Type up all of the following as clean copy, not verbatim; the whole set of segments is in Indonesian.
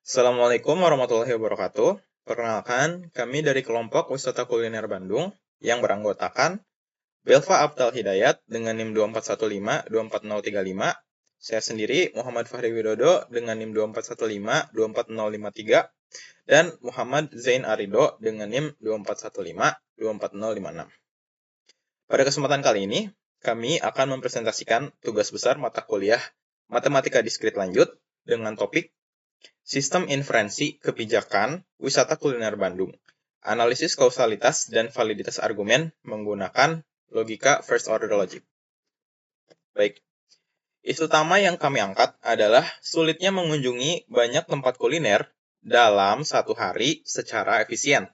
Assalamualaikum warahmatullahi wabarakatuh. Perkenalkan, kami dari kelompok Wisata Kuliner Bandung yang beranggotakan Belva Abdal Hidayat dengan NIM 2415-24035, saya sendiri Muhammad Fahri Widodo dengan NIM 2415-24053, dan Muhammad Zain Arido dengan NIM 2415-24056. Pada kesempatan kali ini, kami akan mempresentasikan tugas besar mata kuliah Matematika Diskrit Lanjut dengan topik Sistem Inferensi Kebijakan Wisata Kuliner Bandung. Analisis kausalitas dan validitas argumen menggunakan logika first order logic. Baik, isu utama yang kami angkat adalah sulitnya mengunjungi banyak tempat kuliner dalam satu hari secara efisien.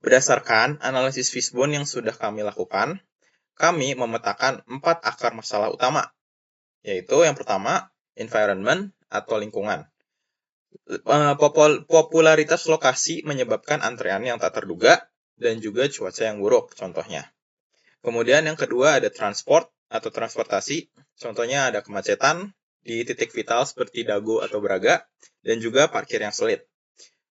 Berdasarkan analisis Fishbone yang sudah kami lakukan, kami memetakan 4 akar masalah utama, yaitu yang pertama, environment atau lingkungan. Popularitas lokasi menyebabkan antrean yang tak terduga dan juga cuaca yang buruk, contohnya. Kemudian yang kedua ada transport atau transportasi, contohnya ada kemacetan di titik vital seperti Dago atau Braga, dan juga parkir yang sulit.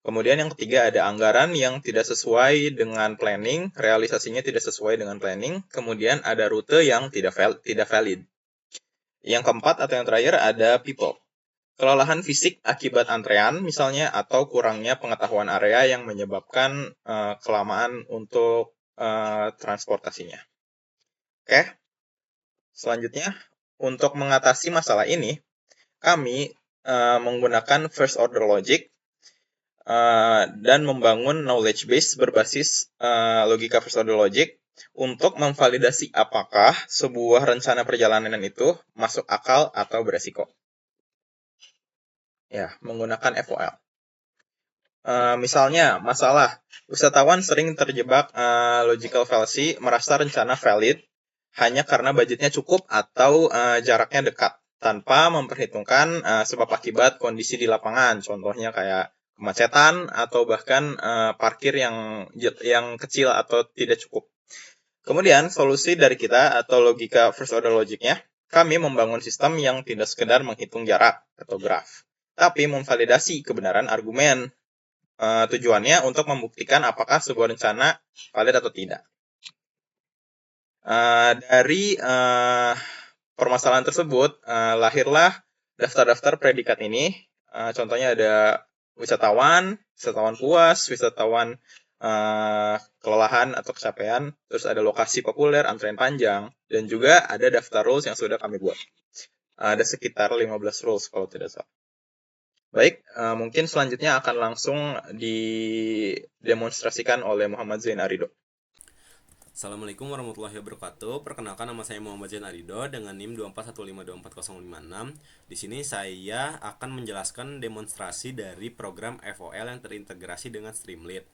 Kemudian yang ketiga ada anggaran yang tidak sesuai dengan planning, realisasinya tidak sesuai dengan planning. Kemudian ada rute yang tidak valid. Yang keempat atau yang terakhir ada people. Kelelahan fisik akibat antrean misalnya atau kurangnya pengetahuan area yang menyebabkan kelamaan untuk transportasinya. Oke, selanjutnya untuk mengatasi masalah ini, kami menggunakan first order logic dan membangun knowledge base berbasis logika first order logic untuk memvalidasi apakah sebuah rencana perjalanan itu masuk akal atau beresiko. Ya, menggunakan FOL. Misalnya, masalah wisatawan sering terjebak logical fallacy, merasa rencana valid hanya karena budgetnya cukup atau jaraknya dekat, tanpa memperhitungkan sebab akibat kondisi di lapangan. Contohnya kayak kemacetan atau bahkan parkir yang kecil atau tidak cukup. Kemudian, solusi dari kita atau logika first order logicnya, kami membangun sistem yang tidak sekedar menghitung jarak atau graf, tapi memvalidasi kebenaran argumen. Tujuannya untuk membuktikan apakah sebuah rencana valid atau tidak. Dari permasalahan tersebut, lahirlah daftar-daftar predikat ini. Contohnya ada wisatawan puas, wisatawan kelelahan atau kecapean, terus ada lokasi populer, antrean panjang, dan juga ada daftar rules yang sudah kami buat. Ada sekitar 15 rules kalau tidak salah. Baik, mungkin selanjutnya akan langsung didemonstrasikan oleh Muhammad Zain Arido. Assalamualaikum warahmatullahi wabarakatuh. Perkenalkan, nama saya Muhammad Zain Arido dengan NIM 2415240056. Di sini saya akan menjelaskan demonstrasi dari program FOL yang terintegrasi dengan Streamlit.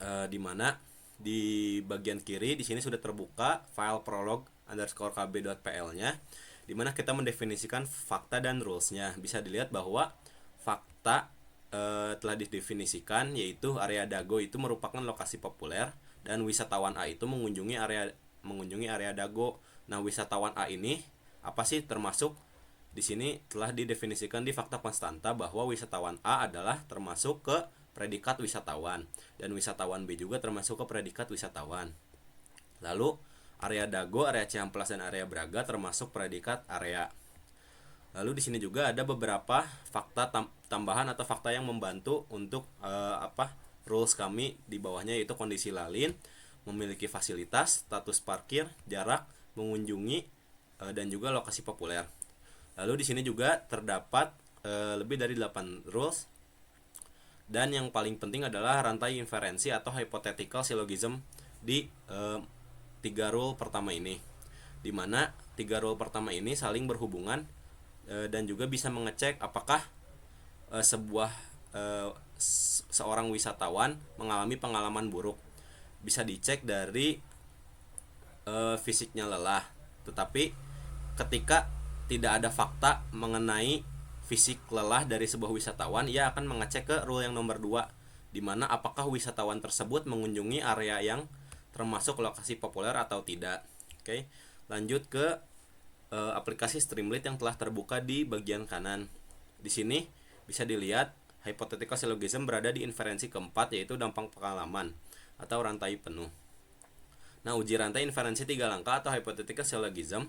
Di mana di bagian kiri di sini sudah terbuka file prolog_kb.pl-nya, di mana kita mendefinisikan fakta dan rules-nya. Bisa dilihat bahwa fakta telah didefinisikan, yaitu area Dago itu merupakan lokasi populer dan wisatawan A itu mengunjungi area Dago. Nah, wisatawan A ini apa sih? Termasuk di sini telah didefinisikan di fakta konstanta bahwa wisatawan A adalah termasuk ke predikat wisatawan dan wisatawan B juga termasuk ke predikat wisatawan. Lalu area Dago, area Ciamplas dan area Braga termasuk predikat area. Lalu di sini juga ada beberapa fakta tambahan atau fakta yang membantu untuk rules kami di bawahnya, yaitu kondisi lalin, memiliki fasilitas, status parkir, jarak, mengunjungi, dan juga lokasi populer. Lalu di sini juga terdapat lebih dari 8 rules, dan yang paling penting adalah rantai inferensi atau hypothetical syllogism di 3 rule pertama ini, di mana 3 rule pertama ini saling berhubungan dan juga bisa mengecek apakah seorang wisatawan mengalami pengalaman buruk. Bisa dicek dari fisiknya lelah, tetapi ketika tidak ada fakta mengenai fisik lelah dari sebuah wisatawan, ia akan mengecek ke rule yang nomor 2, di mana apakah wisatawan tersebut mengunjungi area yang termasuk lokasi populer atau tidak. Oke, lanjut ke aplikasi Streamlit yang telah terbuka di bagian kanan. Di sini Bisa dilihat hypothetical syllogism berada di inferensi keempat, yaitu dampak pengalaman atau rantai penuh. Nah, uji rantai inferensi 3 langkah atau hypothetical syllogism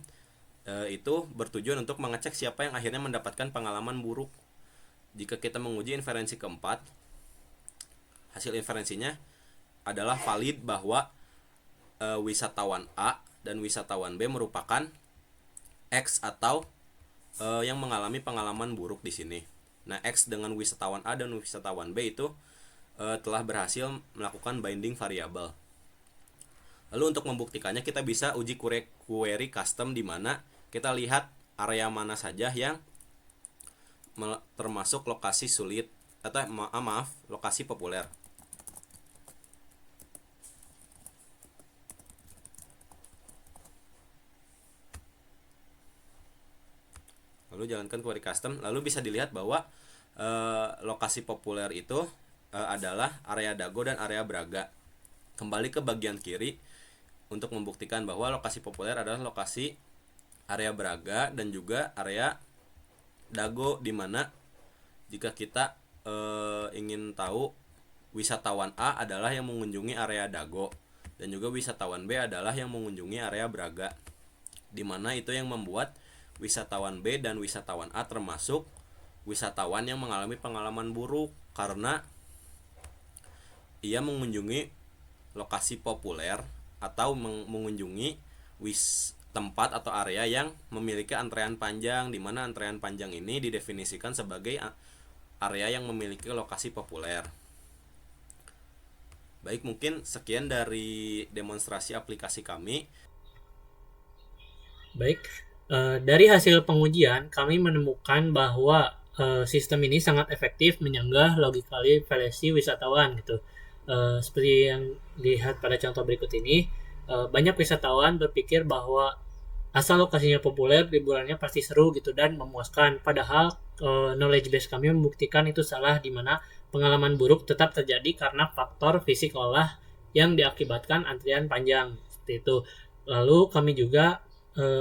itu bertujuan untuk mengecek siapa yang akhirnya mendapatkan pengalaman buruk. Jika kita menguji inferensi keempat, hasil inferensinya adalah valid bahwa wisatawan A dan wisatawan B merupakan X atau yang mengalami pengalaman buruk di sini. Nah, X dengan wisatawan A dan wisatawan B itu telah berhasil melakukan binding variabel. Lalu untuk membuktikannya kita bisa uji query custom, di mana kita lihat area mana saja yang termasuk lokasi sulit atau lokasi populer. Lalu jalankan query custom, lalu bisa dilihat bahwa lokasi populer itu adalah area Dago dan area Braga. Kembali ke bagian kiri untuk membuktikan bahwa lokasi populer adalah lokasi area Braga dan juga area Dago, di mana jika kita ingin tahu wisatawan A adalah yang mengunjungi area Dago dan juga wisatawan B adalah yang mengunjungi area Braga, di mana itu yang membuat wisatawan B dan wisatawan A termasuk wisatawan yang mengalami pengalaman buruk karena ia mengunjungi lokasi populer atau mengunjungi tempat atau area yang memiliki antrean panjang, di mana antrean panjang ini didefinisikan sebagai area yang memiliki lokasi populer. Baik, mungkin sekian dari demonstrasi aplikasi kami. Baik, dari hasil pengujian kami menemukan bahwa sistem ini sangat efektif menyanggah logically fallacy wisatawan gitu. Seperti yang dilihat pada contoh berikut ini, banyak wisatawan berpikir bahwa asal lokasinya populer, liburannya pasti seru gitu dan memuaskan. Padahal knowledge base kami membuktikan itu salah, di mana pengalaman buruk tetap terjadi karena faktor fisik olah yang diakibatkan antrian panjang seperti itu. Lalu kami juga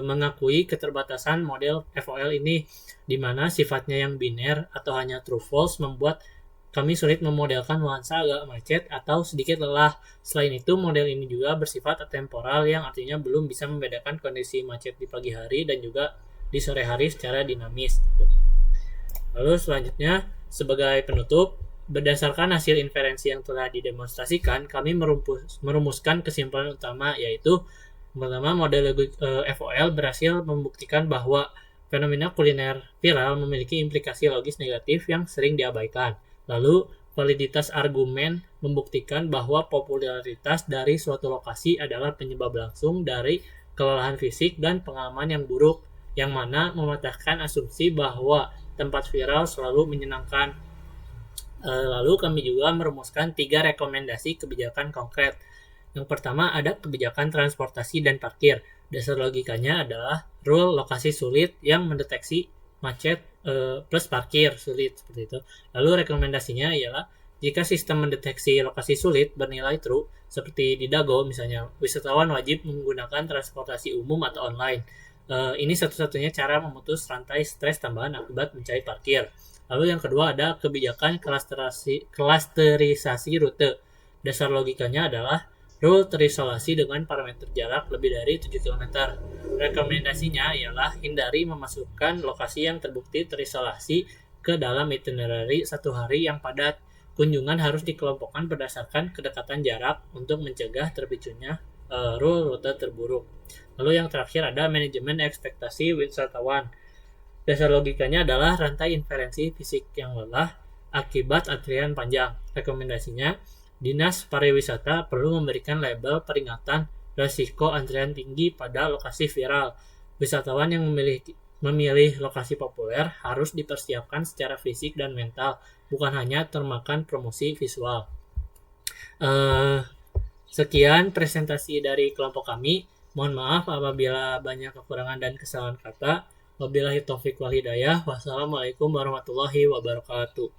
mengakui keterbatasan model FOL ini, di mana sifatnya yang biner atau hanya true false membuat kami sulit memodelkan nuansa agak macet atau sedikit lelah. Selain itu, model ini juga bersifat atemporal, yang artinya belum bisa membedakan kondisi macet di pagi hari dan juga di sore hari secara dinamis. Lalu selanjutnya, sebagai penutup, berdasarkan hasil inferensi yang telah didemonstrasikan, kami merumuskan kesimpulan utama, yaitu pertama, model FOL berhasil membuktikan bahwa fenomena kuliner viral memiliki implikasi logis negatif yang sering diabaikan. Lalu, validitas argumen membuktikan bahwa popularitas dari suatu lokasi adalah penyebab langsung dari kelelahan fisik dan pengalaman yang buruk, yang mana mematahkan asumsi bahwa tempat viral selalu menyenangkan. Lalu kami juga merumuskan 3 rekomendasi kebijakan konkret. Yang pertama, ada kebijakan transportasi dan parkir. Dasar logikanya adalah rule lokasi sulit yang mendeteksi macet plus parkir sulit, seperti itu. Lalu rekomendasinya ialah jika sistem mendeteksi lokasi sulit bernilai true, seperti di Dago misalnya, wisatawan wajib menggunakan transportasi umum atau online. Ini satu-satunya cara memutus rantai stres tambahan akibat mencari parkir. Lalu yang kedua, ada kebijakan klasterisasi rute. Dasar logikanya adalah rule terisolasi dengan parameter jarak lebih dari 7 km. Rekomendasinya ialah hindari memasukkan lokasi yang terbukti terisolasi ke dalam itinerary satu hari yang padat. Kunjungan harus dikelompokkan berdasarkan kedekatan jarak untuk mencegah terpicunya rule rute terburuk. Lalu yang terakhir ada manajemen ekspektasi wisatawan. Dasar logikanya adalah rantai inferensi fisik yang lelah akibat antrian panjang. Rekomendasinya, Dinas Pariwisata perlu memberikan label peringatan risiko antrian tinggi pada lokasi viral. Wisatawan yang memilih lokasi populer harus dipersiapkan secara fisik dan mental, bukan hanya termakan promosi visual. Sekian presentasi dari kelompok kami. Mohon maaf apabila banyak kekurangan dan kesalahan kata. Wabillahi taufiq wal hidayah. Wassalamualaikum warahmatullahi wabarakatuh.